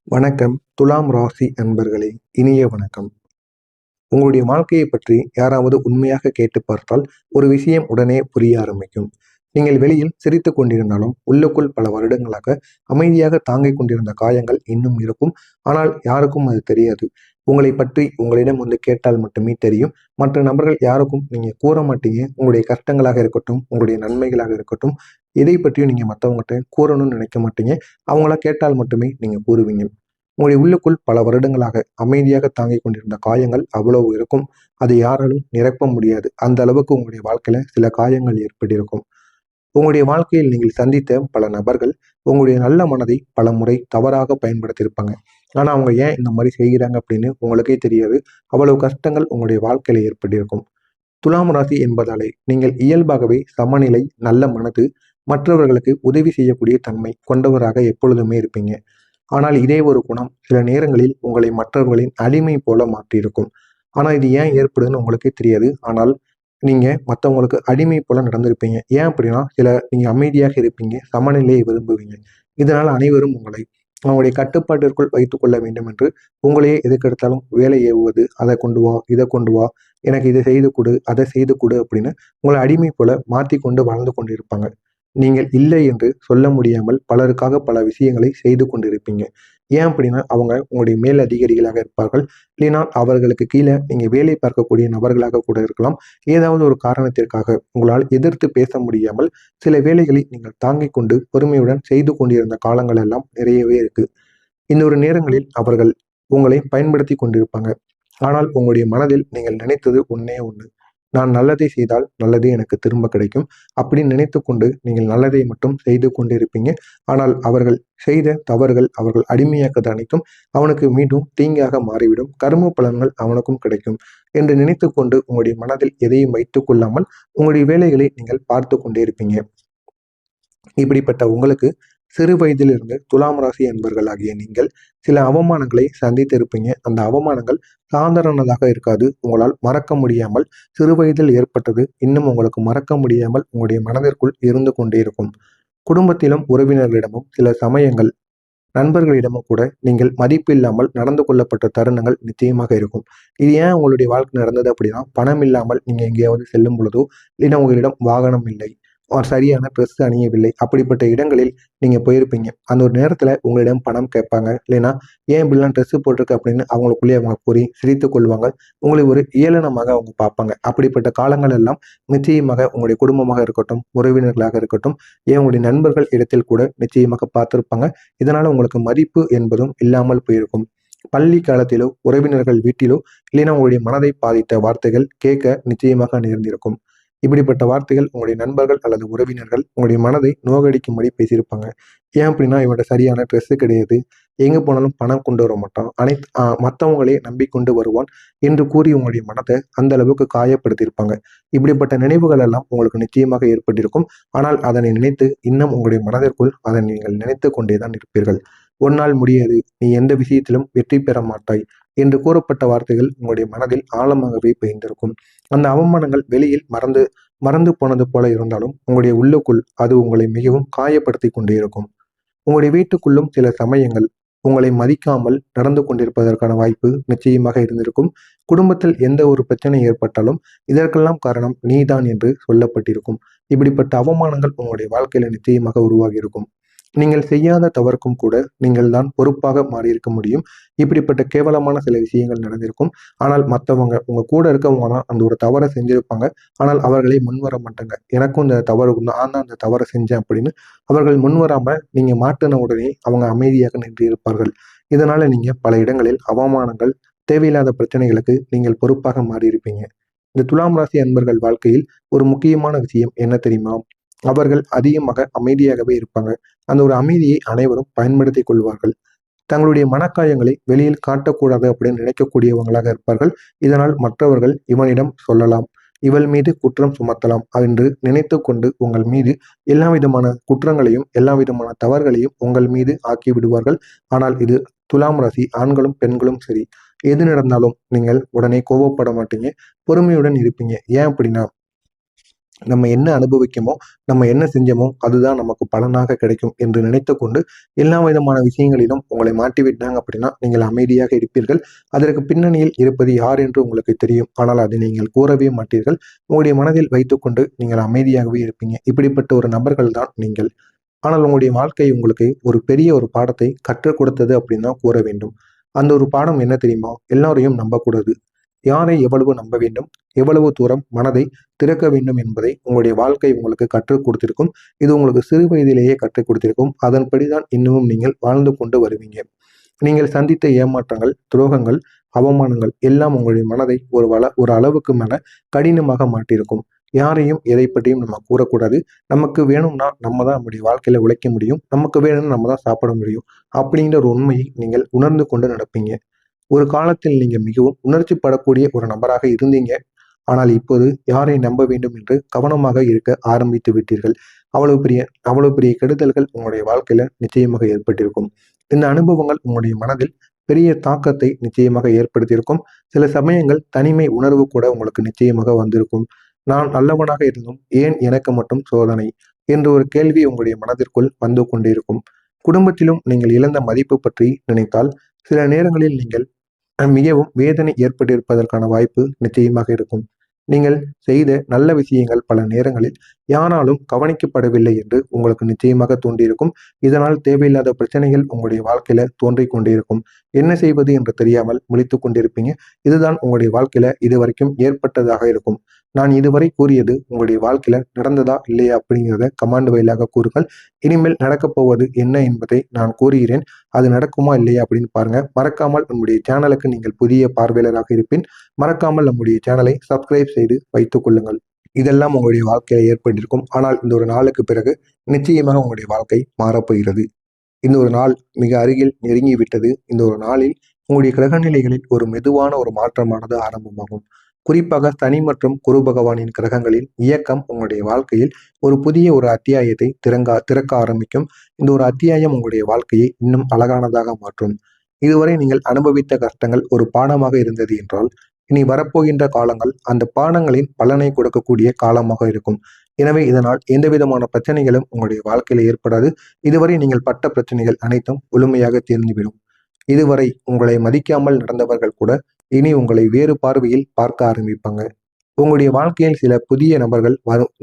வணக்கம். துலாம் ராசி அன்பர்களே, இனிய வணக்கம். உங்களுடைய வாழ்க்கையை பற்றி யாராவது உண்மையாக கேட்டு பார்த்தால் ஒரு விஷயம் உடனே புரிய ஆரம்பிக்கும். நீங்கள் வெளியில் சிரித்துக் கொண்டிருந்தாலும் உள்ளுக்குள் பல வருடங்களாக அமைதியாக தாங்கிக் கொண்டிருந்த காயங்கள் இன்னும் இருக்கும். ஆனால் யாருக்கும் அது தெரியாது. உங்களை பற்றி உங்களிடம் வந்து கேட்டால் மட்டுமே தெரியும். மற்ற நபர்கள் யாருக்கும் நீங்க கூற மாட்டீங்க. உங்களுடைய கஷ்டங்களாக இருக்கட்டும், உங்களுடைய நன்மைகளாக இருக்கட்டும், எதை பற்றியும் நீங்க மற்றவங்ககிட்ட கூறணும்னு நினைக்க மாட்டீங்க. அவங்கள கேட்டால் மட்டுமே நீங்க கூறுவீங்க. உங்களுடைய உள்ளுக்குள் பல வருடங்களாக அமைதியாக தாங்கிக் கொண்டிருந்த காயங்கள் அவ்வளவு இருக்கும். அதை யாராலும் நிரப்ப முடியாது. அந்த அளவுக்கு உங்களுடைய வாழ்க்கையில சில காயங்கள் ஏற்பட்டிருக்கும். உங்களுடைய வாழ்க்கையில் நீங்கள் சந்தித்த பல நபர்கள் உங்களுடைய நல்ல மனதை பல முறை தவறாக பயன்படுத்தியிருப்பாங்க. ஆனா அவங்க ஏன் இந்த மாதிரி செய்கிறாங்க அப்படின்னு உங்களுக்கே தெரியாது. அவ்வளவு கஷ்டங்கள் உங்களுடைய வாழ்க்கையில ஏற்பட்டிருக்கும். துலாம் ராசி என்பதாலே நீங்கள் இயல்பாகவே சமநிலை, நல்ல மனது, மற்றவர்களுக்கு உதவி செய்யக்கூடிய தன்மை கொண்டவராக எப்பொழுதுமே இருப்பீங்க. ஆனால் இதே ஒரு குணம் சில நேரங்களில் உங்களை மற்றவர்களின் அடிமை போல மாற்றியிருக்கும். ஆனா இது ஏன் ஏற்படுதுன்னு உங்களுக்கே தெரியாது. ஆனால் நீங்க மற்றவங்களுக்கு அடிமை போல நடந்திருப்பீங்க. ஏன் அப்படின்னா நீங்க அமைதியாக இருப்பீங்க, சமநிலையை விரும்புவீங்க. இதனால் அனைவரும் உங்களை அவங்களுடைய கட்டுப்பாட்டிற்குள் வைத்துக் கொள்ள வேண்டும் என்று உங்களையே எதுக்கெடுத்தாலும் வேலை ஏவுவது, அதை கொண்டு வா, இதை கொண்டு வா, எனக்கு இதை செய்து கொடு, அதை செய்து கொடு அப்படின்னு உங்களை அடிமை போல மாற்றி கொண்டு வாழ்ந்து கொண்டிருப்பாங்க. நீங்கள் இல்லை என்று சொல்ல முடியாமல் பலருக்காக பல விஷயங்களை செய்து கொண்டிருப்பீங்க. ஏன் அப்படின்னா அவங்க உங்களுடைய மேல் அதிகாரிகளாக இருப்பார்கள். இல்லைனா அவர்களுக்கு கீழே நீங்க வேலை பார்க்கக்கூடிய நபர்களாக கூட இருக்கலாம். ஏதாவது ஒரு காரணத்திற்காக உங்களால் எதிர்த்து பேச முடியாமல் சில வேலைகளை நீங்கள் தாங்கிக் கொண்டு பொறுமையுடன் செய்து கொண்டிருந்த காலங்கள் எல்லாம் நிறையவே இருக்கு. இன்னொரு நேரங்களில் அவர்கள் உங்களை பயன்படுத்தி கொண்டிருப்பாங்க. ஆனால் உங்களுடைய மனதில் நீங்கள் நினைத்தது ஒண்ணே ஒண்ணு. நான் நல்லதை செய்தால் நல்லதே எனக்கு திரும்ப கிடைக்கும். அப்படின்னு நினைத்துக்கொண்டு நீங்கள் நல்லதை மட்டும் செய்து கொண்டிருப்பீங்க. ஆனால் அவர்கள் செய்த தவறுகள், அவர்கள் அடிமையாக்கது அனைத்தும் அவனுக்கு மீண்டும் தீங்காக மாறிவிடும். கர்ம பலன்கள் அவனுக்கும் கிடைக்கும் என்று நினைத்துக்கொண்டு உங்களுடைய மனதில் எதையும் வைத்துக் கொள்ளாமல் உங்களுடைய வேலைகளை நீங்கள் பார்த்து கொண்டே இருப்பீங்க. இப்படிப்பட்ட உங்களுக்கு சிறு வயதிலிருந்து துலாம் ராசி அன்பர்களாகிய நீங்கள் சில அவமானங்களை சந்தித்திருப்பீங்க. அந்த அவமானங்கள் சாதாரணதாக இருக்காது. உங்களால் மறக்க முடியாமல் சிறு வயதில் ஏற்பட்டது இன்னும் உங்களுக்கு மறக்க முடியாமல் உங்களுடைய மனதிற்குள் இருந்து கொண்டே இருக்கும். குடும்பத்திலும் உறவினர்களிடமும் சில சமயங்கள் நண்பர்களிடமும் கூட நீங்கள் மதிப்பு இல்லாமல் நடந்து கொள்ளப்பட்ட தருணங்கள் நிச்சயமாக இருக்கும். இது ஏன் உங்களுடைய வாழ்க்கை நடந்தது அப்படின்னா, பணம் இல்லாமல் நீங்க எங்கேயாவது செல்லும் பொழுதோ, இல்லைன்னா உங்களிடம் வாகனம் இல்லை, சரியான ட்ரெஸ் அணியவில்லை, அப்படிப்பட்ட இடங்களில் நீங்க போயிருப்பீங்க. அந்த ஒரு நேரத்துல உங்களிடம் பணம் கேட்பாங்க. இல்லைன்னா ஏன் இப்படிலாம் ட்ரெஸ் போட்டிருக்க அப்படின்னு அவங்களுக்குள்ளேயே அவங்க கூறி சிரித்துக் கொள்வாங்க. உங்களை ஒரு ஏளனமாக அவங்க பார்ப்பாங்க. அப்படிப்பட்ட காலங்கள் எல்லாம் நிச்சயமாக உங்களுடைய குடும்பமாக இருக்கட்டும், உறவினர்களாக இருக்கட்டும், ஏன் உங்களுடைய நண்பர்கள் இடத்தில் கூட நிச்சயமாக பார்த்திருப்பாங்க. இதனால உங்களுக்கு மதிப்பு என்பதும் இல்லாமல் போயிருக்கும். பள்ளி காலத்திலோ, உறவினர்கள் வீட்டிலோ, இல்லைன்னா உங்களுடைய மனதை பாதித்த வார்த்தைகள் கேட்க நிச்சயமாக நேர்ந்திருக்கும். இப்படிப்பட்ட வார்த்தைகள் உங்களுடைய நண்பர்கள் அல்லது உறவினர்கள் உங்களுடைய மனதை நோகடிக்கும்படி பேசியிருப்பாங்க. ஏன் அப்படின்னா, இவன்ட்ட சரியான ட்ரெஸ்ஸு கிடையாது, எங்க போனாலும் பணம் கொண்டு வர மாட்டான், மற்றவங்களே நம்பிக்கொண்டு வருவான் என்று கூறி உங்களுடைய மனதை அந்த அளவுக்கு காயப்படுத்தியிருப்பாங்க. இப்படிப்பட்ட நினைவுகள் எல்லாம் உங்களுக்கு நிச்சயமாக ஏற்பட்டிருக்கும். ஆனால் அதனை நினைத்து இன்னும் உங்களுடைய மனதிற்குள் அதை நீங்கள் நினைத்து கொண்டே தான் இருப்பீர்கள். "உன்னால் முடியாது, நீ எந்த விஷயத்திலும் வெற்றி பெற மாட்டாய்" என்று கூறப்பட்ட வார்த்தைகள் உங்களுடைய மனதில் ஆழமாகவே பதிந்திருக்கும். அந்த அவமானங்கள் வெளியில் மறந்து மறந்து போனது போல இருந்தாலும் உங்களுடைய உள்ளுக்குள் அது உங்களை மிகவும் காயப்படுத்தி கொண்டே இருக்கும். உங்களுடைய வீட்டுக்குள்ளும் சில சமயங்கள் உங்களை மதிக்காமல் நடந்து கொண்டிருப்பதற்கான வாய்ப்பு நிச்சயமாக இருந்திருக்கும். குடும்பத்தில் எந்த ஒரு பிரச்சனை ஏற்பட்டாலும் இதற்கெல்லாம் காரணம் நீதான் என்று சொல்லப்பட்டிருக்கும். இப்படிப்பட்ட அவமானங்கள் உங்களுடைய வாழ்க்கையில நிச்சயமாக உருவாகி இருக்கும். நீங்கள் செய்யாத தவறுக்கும் கூட நீங்கள் தான் பொறுப்பாக மாறியிருக்க முடியும். இப்படிப்பட்ட கேவலமான சில விஷயங்கள் நடந்திருக்கும். ஆனால் மற்றவங்க உங்க கூட இருக்கவங்க தான் அந்த ஒரு தவறை செஞ்சிருப்பாங்க. ஆனால் அவர்களே முன்வர மாட்டாங்க. எனக்கும் இந்த தவறு நான் தான் அந்த தவறை செஞ்சேன் அப்படின்னு அவர்கள் முன்வராம நீங்க மாட்டின உடனே அவங்க அமைதியாக நின்று இருப்பார்கள். இதனால நீங்க பல இடங்களில் அவமானங்கள், தேவையில்லாத பிரச்சனைகளுக்கு நீங்கள் பொறுப்பாக மாறியிருப்பீங்க. இந்த துலாம் ராசி அன்பர்கள் வாழ்க்கையில் ஒரு முக்கியமான விஷயம் என்ன தெரியுமா? அவர்கள் அதிகமாக அமைதியாகவே இருப்பாங்க. அந்த ஒரு அமைதியை அனைவரும் பயன்படுத்திக் கொள்வார்கள். தங்களுடைய மனக்காயங்களை வெளியில் காட்டக்கூடாது அப்படின்னு நினைக்கக்கூடியவங்களாக இருப்பார்கள். இதனால் மற்றவர்கள் இவனிடம் சொல்லலாம், இவள் மீது குற்றம் சுமத்தலாம் என்று நினைத்து கொண்டு உங்கள் மீது எல்லா விதமான குற்றங்களையும், எல்லா விதமான தவறுகளையும் உங்கள் மீது ஆக்கி விடுவார்கள். ஆனால் இது துலாம் ராசி ஆண்களும் பெண்களும் சரி, எது நடந்தாலும் நீங்கள் உடனே கோபப்பட மாட்டீங்க. பொறுமையுடன் இருப்பீங்க. ஏன் அப்படின்னா, நம்ம என்ன அனுபவிக்கமோ, நம்ம என்ன செஞ்சோமோ அதுதான் நமக்கு பலனாக கிடைக்கும் என்று நினைத்துக்கொண்டு எல்லா விதமான விஷயங்களிலும் உங்களை மாட்டிவிட்டாங்க அப்படின்னா நீங்கள் அமைதியாக இருப்பீர்கள். அதற்கு பின்னணியில் இருப்பது யார் என்று உங்களுக்கு தெரியும். ஆனால் அதை நீங்கள் கூறவே மாட்டீர்கள். உங்களுடைய மனதில் வைத்துக்கொண்டு நீங்கள் அமைதியாகவே இருப்பீங்க. இப்படிப்பட்ட ஒரு நபர்கள் தான் நீங்கள். ஆனால் உங்களுடைய வாழ்க்கை உங்களுக்கு ஒரு பெரிய ஒரு பாடத்தை கற்றுக் கொடுத்தது அப்படின்னு தான் கூற வேண்டும். அந்த ஒரு பாடம் என்ன தெரியுமா? எல்லாரையும் நம்பக்கூடாது. யாரை எவ்வளவு நம்ப வேண்டும், எவ்வளவு தூரம் மனதை திறக்க வேண்டும் என்பதை உங்களுடைய வாழ்க்கை உங்களுக்கு கற்றுக் கொடுத்திருக்கும். இது உங்களுக்கு சிறு வயதிலேயே கற்றுக் கொடுத்திருக்கும். அதன்படிதான் இன்னமும் நீங்கள் வாழ்ந்து கொண்டு வருவீங்க. நீங்கள் சந்தித்த ஏமாற்றங்கள், துரோகங்கள், அவமானங்கள் எல்லாம் உங்களுடைய மனதை ஒரு அளவுக்கு மேல கடினமாக மாட்டியிருக்கும். யாரையும் எதை பற்றியும் நம்ம கூறக்கூடாது. நமக்கு வேணும்னா நம்ம தான் நம்முடைய வாழ்க்கையில உழைக்க முடியும். நமக்கு வேணும்னா நம்ம தான் சாப்பிட முடியும். அப்படிங்கிற ஒரு உண்மையை நீங்கள் உணர்ந்து கொண்டு நடப்பீங்க. ஒரு காலத்தில் நீங்க மிகவும் உணர்ச்சி படக்கூடிய ஒரு நபராக இருந்தீங்க. ஆனால் இப்போது யாரை நம்ப வேண்டும் என்று கவனமாக இருக்க ஆரம்பித்து விட்டீர்கள். அவ்வளவு பெரிய அவ்வளவு பெரிய கெடுதல்கள் உங்களுடைய வாழ்க்கையில நிச்சயமாக ஏற்பட்டிருக்கும். இந்த அனுபவங்கள் உங்களுடைய மனதில் பெரிய தாக்கத்தை நிச்சயமாக ஏற்படுத்தியிருக்கும். சில சமயங்கள் தனிமை உணர்வு கூட உங்களுக்கு நிச்சயமாக வந்திருக்கும். நான் நல்லவனாக இருந்தும் ஏன் எனக்கு மட்டும் சோதனை என்ற ஒரு கேள்வி உங்களுடைய மனதிற்குள் வந்து கொண்டிருக்கும். குடும்பத்திலும் நீங்கள் இழந்த மதிப்பு பற்றி நினைத்தால் சில நேரங்களில் நீங்கள் மிகவும் வேதனை ஏற்பட்டிருப்பதற்கான வாய்ப்பு நிச்சயமாக இருக்கும். நீங்கள் செய்த நல்ல விஷயங்கள் பல நேரங்களில் யாராலும் கவனிக்கப்படவில்லை என்று உங்களுக்கு நிச்சயமாக தோன்றியிருக்கும். இதனால் தேவையில்லாத பிரச்சனைகள் உங்களுடைய வாழ்க்கையில தோன்றிக் கொண்டிருக்கும். என்ன செய்வது என்று தெரியாமல் முழித்துக் கொண்டிருப்பீங்க. இதுதான் உங்களுடைய வாழ்க்கையில இதுவரைக்கும் ஏற்பட்டதாக இருக்கும். நான் இதுவரை கூறியது உங்களுடைய வாழ்க்கையில நடந்ததா இல்லையா அப்படிங்கிறத கமாண்ட் வாயிலாக கூறுங்கள். இனிமேல் நடக்கப் போவது என்ன என்பதை நான் கூறுகிறேன். அது நடக்குமா இல்லையா அப்படின்னு பாருங்க. மறக்காமல் நம்முடைய சேனலுக்கு நீங்கள் புதிய பார்வையாளராக இருப்பின் மறக்காமல் நம்முடைய சேனலை சப்ஸ்கிரைப் செய்து வைத்துக் கொள்ளுங்கள். இதெல்லாம் உங்களுடைய வாழ்க்கையில ஏற்பட்டிருக்கும். ஆனால் இந்த ஒரு நாளுக்கு பிறகு நிச்சயமாக உங்களுடைய வாழ்க்கை மாறப்போகிறது. இந்த ஒரு நாள் மிக அருகில் நெருங்கிவிட்டது. இந்த ஒரு நாளில் உங்களுடைய கிரகநிலைகளில் ஒரு மெதுவான ஒரு மாற்றமானது ஆரம்பமாகும். குறிப்பாக சனி மற்றும் குரு பகவானின் கிரகங்களின் இயக்கம் உங்களுடைய வாழ்க்கையில் ஒரு புதிய ஒரு அத்தியாயத்தை திறக்க ஆரம்பிக்கும். இந்த ஒரு அத்தியாயம் உங்களுடைய வாழ்க்கையை இன்னும் அழகானதாக மாற்றும். இதுவரை நீங்கள் அனுபவித்த கஷ்டங்கள் ஒரு பாடமாக இருந்தது என்றால் இனி வரப்போகின்ற காலங்கள் அந்த பாடங்களின் பலனை கொடுக்கக்கூடிய காலமாக இருக்கும். எனவே இதனால் எந்த விதமான பிரச்சனைகளும் உங்களுடைய வாழ்க்கையில ஏற்படாது. இதுவரை நீங்கள் பட்ட பிரச்சனைகள் அனைத்தும் முழுமையாக தீர்ந்துவிடும். இதுவரை உங்களை மதிக்காமல் நடந்தவர்கள் கூட இனி உங்களை வேறு பார்வையில் பார்க்க ஆரம்பிப்பாங்க. உங்களுடைய வாழ்க்கையில் சில புதிய நபர்கள்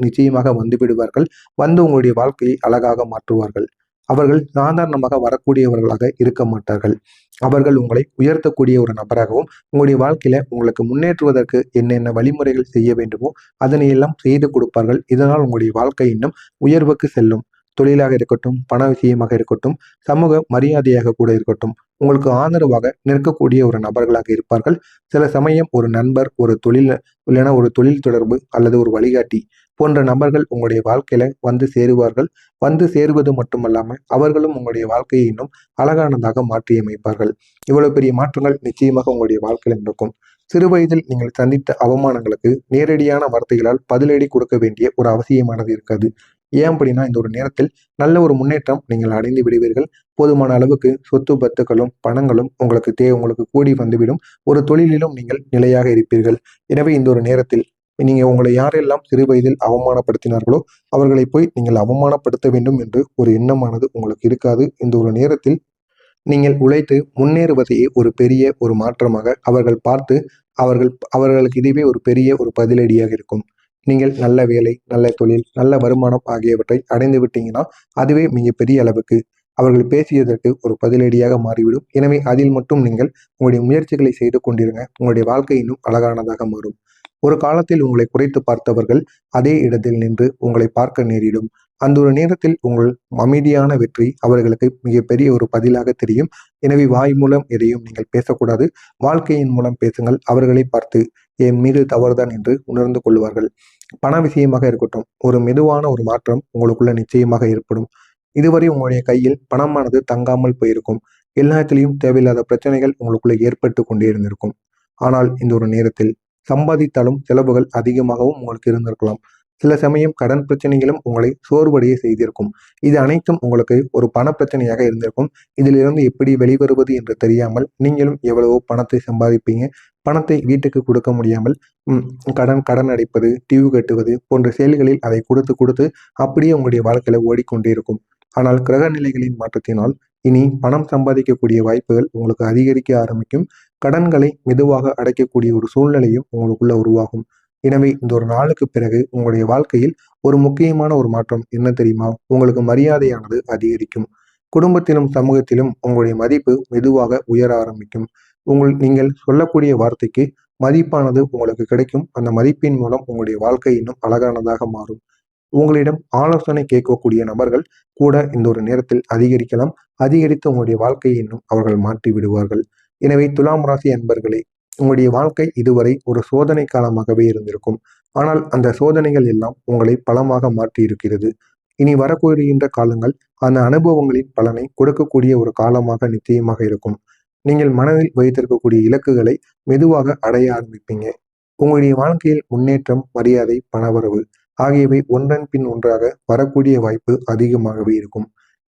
நிச்சயமாக வந்து விடுவார்கள். வந்து உங்களுடைய வாழ்க்கையை அழகாக மாற்றுவார்கள். அவர்கள் சாதாரணமாக வரக்கூடியவர்களாக இருக்க மாட்டார்கள். அவர்கள் உங்களை உயர்த்தக்கூடிய ஒரு நபராகவும் உங்களுடைய வாழ்க்கையில உங்களுக்கு முன்னேற்றுவதற்கு என்னென்ன வழிமுறைகள் செய்ய வேண்டுமோ அதனை எல்லாம் செய்து கொடுப்பார்கள். இதனால் உங்களுடைய வாழ்க்கை இன்னும் உயர்வுக்கு செல்லும். தொழிலாக இருக்கட்டும், பண விஷயமாக இருக்கட்டும், சமூக மரியாதையாக கூட இருக்கட்டும், உங்களுக்கு ஆதரவாக நிற்கக்கூடிய ஒரு நபர்களாக இருப்பார்கள். சில சமயம் ஒரு நண்பர், ஒரு தொழில் இல்லைன்னா ஒரு தொழில் தொடர்பு அல்லது ஒரு வழிகாட்டி போன்ற நபர்கள் உங்களுடைய வாழ்க்கையில வந்து சேருவார்கள். வந்து சேருவது மட்டுமல்லாம அவர்களும் உங்களுடைய வாழ்க்கையை இன்னும் அழகானதாக மாற்றியமைப்பார்கள். இவ்வளவு பெரிய மாற்றங்கள் நிச்சயமாக உங்களுடைய வாழ்க்கையில நடக்கும். சிறு வயதில் நீங்கள் சந்தித்த அவமானங்களுக்கு நேரடியான வார்த்தைகளால் பதிலடி கொடுக்க வேண்டிய ஒரு அவசியமானது இருக்காது. ஏன் அப்படின்னா இந்த ஒரு நேரத்தில் நல்ல ஒரு முன்னேற்றம் நீங்கள் அடைந்து விடுவீர்கள். போதுமான அளவுக்கு சொத்து பத்துக்களும் பணங்களும் உங்களுக்கு கூடி வந்துவிடும். ஒரு தொழிலிலும் நீங்கள் நிலையாக இருப்பீர்கள். எனவே இந்த ஒரு நேரத்தில் நீங்க உங்களை யாரெல்லாம் சிறு வயதில் அவமானப்படுத்தினார்களோ அவர்களை போய் நீங்கள் அவமானப்படுத்த வேண்டும் என்று ஒரு எண்ணமானது உங்களுக்கு இருக்காது. இந்த ஒரு நேரத்தில் நீங்கள் உழைத்து முன்னேறுவதையே ஒரு பெரிய ஒரு மாற்றமாக அவர்கள் பார்த்து அவர்களுக்கு இதுவே ஒரு பெரிய ஒரு பதிலடியாக இருக்கும். நீங்கள் நல்ல வேலை, நல்ல தொழில், நல்ல வருமானம் ஆகியவற்றை அடைந்து விட்டீங்கன்னா அதுவே மிகப்பெரிய அளவுக்கு அவர்கள் பேசியதற்கு ஒரு பதிலடியாக மாறிவிடும். எனவே அதில் மட்டும் நீங்கள் உங்களுடைய முயற்சிகளை செய்து கொண்டிருங்க. உங்களுடைய வாழ்க்கை இன்னும் அழகானதாக மாறும். ஒரு காலத்தில் உங்களை குறைத்து பார்த்தவர்கள் அதே இடத்தில் நின்று உங்களை பார்க்க நேரிடும். அந்த ஒரு நேரத்தில் உங்கள் அமைதியான வெற்றி அவர்களுக்கு மிகப்பெரிய ஒரு பதிலாக தெரியும். எனவே வாய் மூலம் எதையும் நீங்கள் பேசக்கூடாது. வாழ்க்கையின் மூலம் பேசுங்கள். அவர்களை பார்த்து என் மீது தவறுதான் என்று உணர்ந்து கொள்வார்கள். பண விஷயமாக இருக்கட்டும், ஒரு மெதுவான ஒரு மாற்றம் உங்களுக்குள்ள நிச்சயமாக ஏற்படும். இதுவரை உங்களுடைய கையில் பணமானது தங்காமல் போயிருக்கும். எல்லாத்திலையும் தேவையில்லாத பிரச்சனைகள் உங்களுக்குள்ள ஏற்பட்டு கொண்டே இருந்திருக்கும். ஆனால் இந்த ஒரு நேரத்தில் சம்பாதித்தாலும் செலவுகள் அதிகமாகவும் உங்களுக்கு இருந்திருக்கலாம். சில சமயம் கடன் பிரச்சனைகளும் உங்களை சோர்வடைய செய்திருக்கும். இது அனைத்தும் உங்களுக்கு ஒரு பண பிரச்சனையாக இருந்திருக்கும். இதிலிருந்து எப்படி வெளிவருவது என்று தெரியாமல் நீங்களும் எவ்வளவோ பணத்தை சம்பாதிப்பீங்க. பணத்தை வீட்டுக்கு கொடுக்க முடியாமல் ம், கடன் அடைப்பது, டியூ கட்டுவது போன்ற செயல்களில் அதை கொடுத்து கொடுத்து அப்படியே உங்களுடைய வாழ்க்கையில ஓடிக்கொண்டே இருக்கும். ஆனால் கிரக நிலைகளின் மாற்றத்தினால் இனி பணம் சம்பாதிக்கக்கூடிய வாய்ப்புகள் உங்களுக்கு அதிகரிக்க ஆரம்பிக்கும். கடன்களை மெதுவாக அடைக்கக்கூடிய ஒரு சூழ்நிலையும் உங்களுக்குள்ள உருவாகும். எனவே இந்த ஒரு நாளுக்கு பிறகு உங்களுடைய வாழ்க்கையில் ஒரு முக்கியமான ஒரு மாற்றம் என்ன தெரியுமா? உங்களுக்கு மரியாதையானது அதிகரிக்கும். குடும்பத்திலும் சமூகத்திலும் உங்களுடைய மதிப்பு மெதுவாக உயர ஆரம்பிக்கும். நீங்கள் சொல்லக்கூடிய வார்த்தைக்கு மதிப்பானது உங்களுக்கு கிடைக்கும். அந்த மதிப்பின் மூலம் உங்களுடைய வாழ்க்கை இன்னும் அழகானதாக மாறும். உங்களிடம் ஆலோசனை கேட்கக்கூடிய நபர்கள் கூட இந்த ஒரு நேரத்தில் அதிகரிக்கலாம். அதிகரித்து உங்களுடைய வாழ்க்கையை இன்னும் அவர்கள் மாற்றி விடுவார்கள். எனவே துலாம் ராசி அன்பர்களே, உங்களுடைய வாழ்க்கை இதுவரை ஒரு சோதனை காலமாகவே இருந்திருக்கும். ஆனால் அந்த சோதனைகள் எல்லாம் உங்களை பலமாக மாற்றி இருக்கிறது. இனி வரக்கூறுகின்ற காலங்கள் அந்த அனுபவங்களின் பலனை கொடுக்கக்கூடிய ஒரு காலமாக நிச்சயமாக இருக்கும். நீங்கள் மனதில் வைத்திருக்கக்கூடிய இலக்குகளை மெதுவாக அடைய ஆரம்பிப்பீங்க. உங்களுடைய வாழ்க்கையில் முன்னேற்றம், மரியாதை, பணவரவு ஆகியவை ஒன்றன் பின் ஒன்றாக வரக்கூடிய வாய்ப்பு அதிகமாகவே இருக்கும்.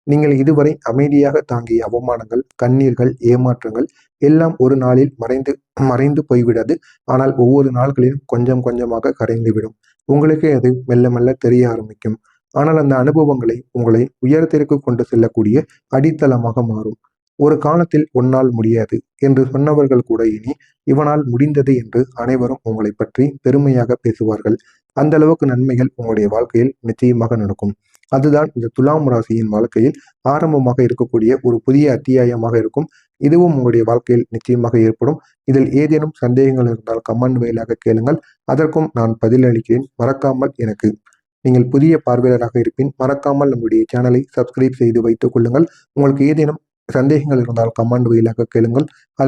நீங்கள் இதுவரை அமைதியாக தாங்கிய அவமானங்கள், கண்ணீர்கள், ஏமாற்றங்கள் எல்லாம் ஒரு நாளில் மறைந்து மறைந்து போய்விடாது. ஆனால் ஒவ்வொரு நாட்களிலும் கொஞ்சம் கொஞ்சமாக கரைந்துவிடும். உங்களுக்கே அது மெல்ல மெல்ல தெரிய ஆரம்பிக்கும். ஆனால் அந்த அனுபவங்களை உங்களை உயரத்திற்கு கொண்டு செல்லக்கூடிய அடித்தளமாக மாறும். ஒரு காலத்தில் உன்னால் முடியாது என்று சொன்னவர்கள் கூட இனி இவனால் முடிந்தது என்று அனைவரும் உங்களை பற்றி பெருமையாக பேசுவார்கள். அந்த அளவுக்கு நன்மைகள் உங்களுடைய வாழ்க்கையில் நிச்சயமாக நடக்கும். அதுதான் இந்த துலாம் ராசியின் வாழ்க்கையில் ஆரம்பமாக இருக்கக்கூடிய ஒரு புதிய அத்தியாயமாக இருக்கும். இதுவும் உங்களுடைய வாழ்க்கையில் நிச்சயமாக ஏற்படும். இதில் ஏதேனும் சந்தேகங்கள் இருந்தால் கமெண்ட் வாயிலாக கேளுங்கள். அதற்கும் நான் பதிலளிக்கிறேன். மறக்காமல் எனக்கு நீங்கள் புதிய பார்வையாளராக இருப்பின் மறக்காமல் நம்முடைய சேனலை சப்ஸ்கிரைப் செய்து வைத்துக் கொள்ளுங்கள். உங்களுக்கு ஏதேனும் சந்தேகங்கள் இருந்தால் கமெண்ட் வாயிலாக கேளுங்கள்.